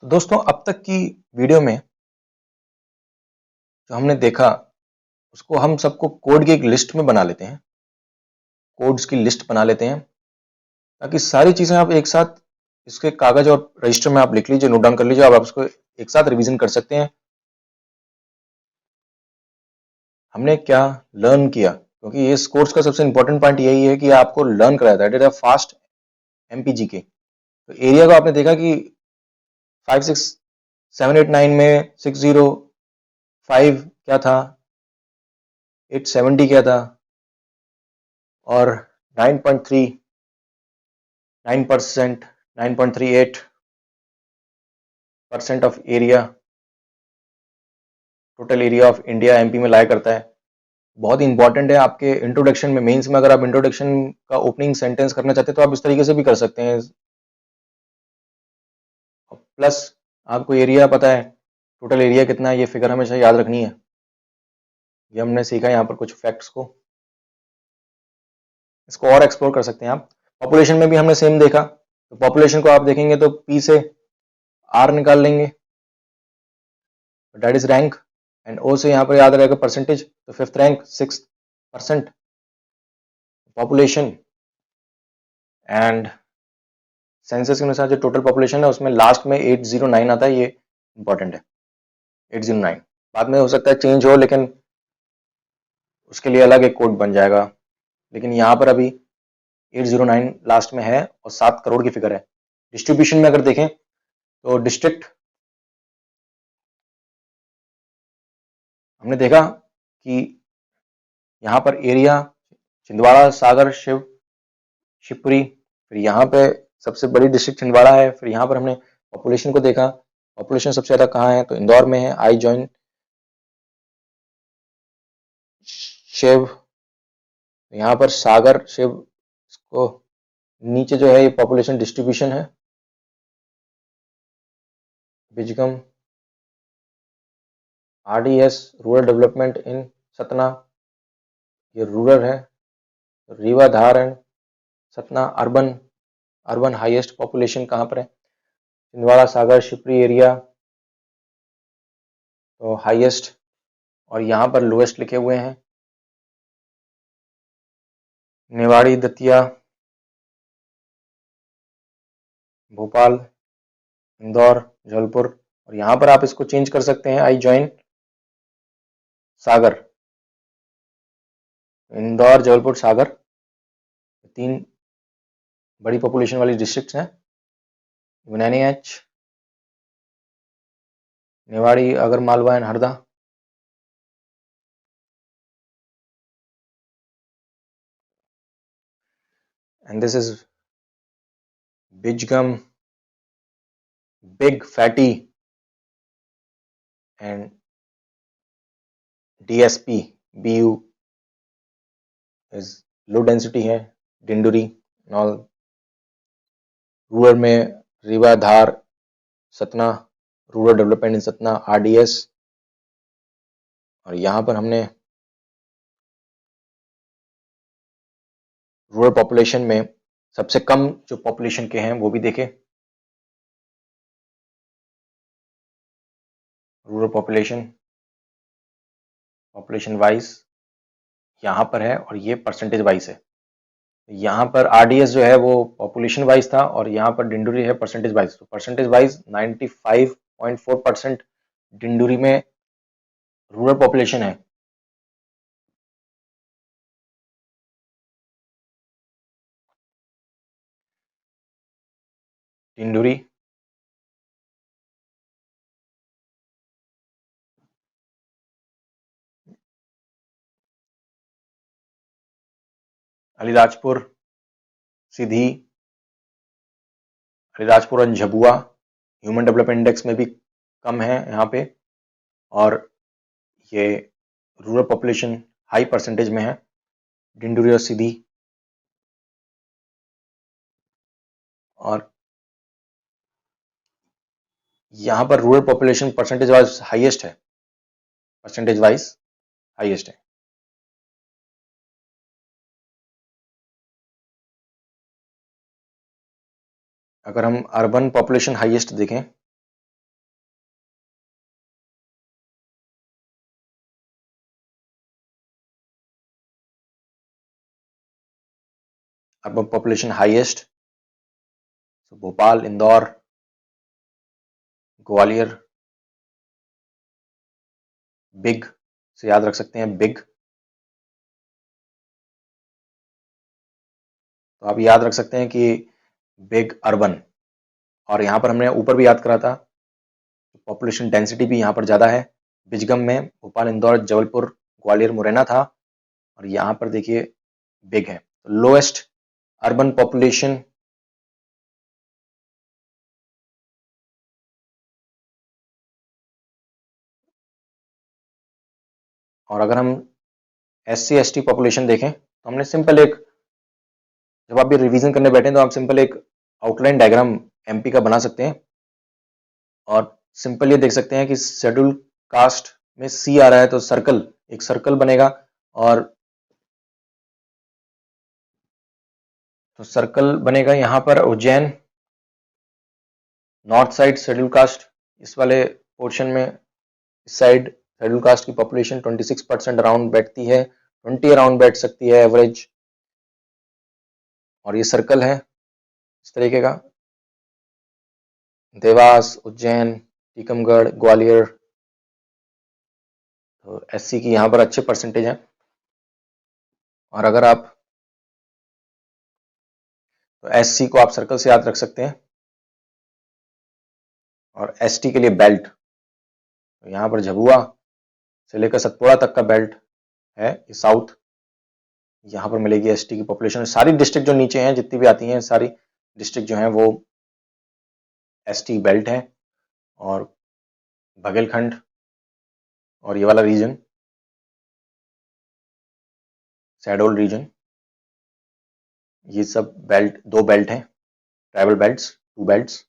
तो दोस्तों अब तक की वीडियो में जो हमने देखा उसको हम सबको कोड की एक लिस्ट में बना लेते हैं, कोड्स की लिस्ट बना लेते हैं ताकि सारी चीजें आप एक साथ इसके कागज और रजिस्टर में आप लिख लीजिए, नोट डाउन कर लीजिए और आप उसको एक साथ रिवीजन कर सकते हैं। हमने क्या लर्न किया, क्योंकि इस कोर्स का सबसे इंपॉर्टेंट पॉइंट यही है कि आपको लर्न कराया था। It is a fast MPG के। तो एरिया को आपने देखा कि 56789 में 605 क्या था, 870 क्या था, और 9.3 9%, 9.38% of area, total area of India MP में लाया करता है। बहुत ही इंपॉर्टेंट है आपके इंट्रोडक्शन में, मेंस में अगर आप इंट्रोडक्शन का ओपनिंग सेंटेंस करना चाहते हैं तो आप इस तरीके से भी कर सकते हैं। प्लस आपको एरिया पता है, टोटल एरिया कितना है, ये फिगर हमेशा याद रखनी है। ये हमने सीखा यहाँ पर कुछ फैक्ट्स को, इसको और एक्सप्लोर कर सकते हैं आप। पॉपुलेशन में भी हमने सेम देखा। तो पॉपुलेशन को आप देखेंगे तो पी से आर निकाल लेंगे, दैट इज रैंक, एंड ओ से यहाँ पर याद रहेगा परसेंटेज, तो fifth rank 6% population. And census के अनुसार जो टोटल पॉपुलेशन है उसमें लास्ट में 809 आता है, ये इंपॉर्टेंट है 809। बाद में हो सकता है चेंज हो, लेकिन उसके लिए अलग एक कोड बन जाएगा। लेकिन यहाँ पर अभी 809 लास्ट में है और 7 करोड़ की फिगर है। डिस्ट्रीब्यूशन में अगर देखें तो डिस्ट्रिक्ट हमने देखा कि यहाँ पर एरिया छिंदवाड़ा, सागर, शिवपुरी, फिर यहाँ पे सबसे बड़ी डिस्ट्रिक्ट छिंदवाड़ा है। फिर यहाँ पर हमने पॉपुलेशन को देखा, पॉपुलेशन सबसे ज्यादा कहाँ है तो इंदौर में है। आई जॉइन शिव, यहाँ पर सागर शिव को नीचे जो है ये पॉपुलेशन डिस्ट्रीब्यूशन है। बिजगम RDS rural development in Satna, ये रूरल है। Rewa, Dhar and Satna urban. Urban highest population कहाँ पर है, छिंदवाड़ा, सागर, शिवपुरी एरिया तो हाईएस्ट, और यहाँ पर लोएस्ट लिखे हुए हैं निवाड़ी, दतिया, भोपाल, इंदौर, जबलपुर। और यहाँ पर आप इसको चेंज कर सकते हैं, आई ज्वाइन सागर। इंदौर, जबलपुर, सागर, तीन बड़ी पॉपुलेशन वाली डिस्ट्रिक्ट्स हैं। यूनानीएच, Niwari, Agar Malwa and Harda. And this is बिजगम, big fatty and DSP, BU is low density है, डिंडोरी नॉल। रूरल में Rewa, Dhar, Satna, rural development in Satna, RDS. और यहाँ पर हमने रूरल पॉपुलेशन में सबसे कम जो पॉपुलेशन के हैं वो भी देखे। रूरल पॉपुलेशन, पॉपुलेशन वाइज यहाँ पर है और ये परसेंटेज वाइज है। यहाँ पर आरडीएस जो है वो पॉपुलेशन वाइज था और यहाँ पर डिंडोरी है परसेंटेज वाइज। तो परसेंटेज वाइज 95.4% डिंडोरी में रूरल पॉपुलेशन है। डिंडोरी, अलीराजपुर, सीधी, अलीराजपुर और झबुआ ह्यूमन डेवलपमेंट इंडेक्स में भी कम है यहाँ पे, और ये रूरल पॉपुलेशन हाई परसेंटेज में है, डिंडोरी और सीधी। और यहाँ पर rural population percentage wise highest है, परसेंटेज वाइज हाईएस्ट है। अगर हम अर्बन पॉपुलेशन हाईएस्ट देखें अर्बन पॉपुलेशन हाईएस्ट, तो भोपाल, इंदौर, ग्वालियर, बिग से याद रख सकते हैं, बिग। तो आप याद रख सकते हैं कि बिग अर्बन, और यहाँ पर हमने ऊपर भी याद करा था, पॉपुलेशन डेंसिटी भी यहाँ पर ज़्यादा है। बिजगम में भोपाल, इंदौर, जबलपुर, ग्वालियर, मुरैना था, और यहाँ पर देखिए बिग है। तो लोएस्ट अर्बन पॉपुलेशन और अगर हम SC ST पॉपुलेशन देखें तो हमने सिंपल एक, जब आप भी रिवीजन करने बैठे तो आप सिंपल एक आउटलाइन डायग्राम MP का बना सकते हैं, और सिंपल ये देख सकते हैं कि शेड्यूल कास्ट में C आ रहा है तो सर्कल, एक सर्कल बनेगा, और तो सर्कल बनेगा यहाँ पर Ujjain, north side schedule caste, इस वाले पोर्शन में इस साइड शेड्यूल कास्ट की पॉपुलेशन 26% अराउंड बैठती है, 20 अराउंड बैठ सकती है एवरेज, और ये सर्कल है इस तरीके का, देवास, उज्जैन, टीकमगढ़, ग्वालियर। तो SC की यहाँ पर अच्छे परसेंटेज हैं, और अगर आप, तो SC को आप सर्कल से याद रख सकते हैं, और ST के लिए बेल्ट, तो यहाँ पर झबुआ से लेकर सतपुड़ा तक का बेल्ट है, ये साउथ, यहाँ पर मिलेगी ST की पॉपुलेशन। सारी डिस्ट्रिक्ट जो नीचे हैं जितनी भी आती हैं, सारी डिस्ट्रिक्ट जो हैं वो ST बेल्ट है, और बघेलखंड और ये वाला रीजन शहडोल रीजन, ये सब बेल्ट, 2 बेल्ट हैं, ट्राइबल बेल्ट्स, 2 बेल्ट्स।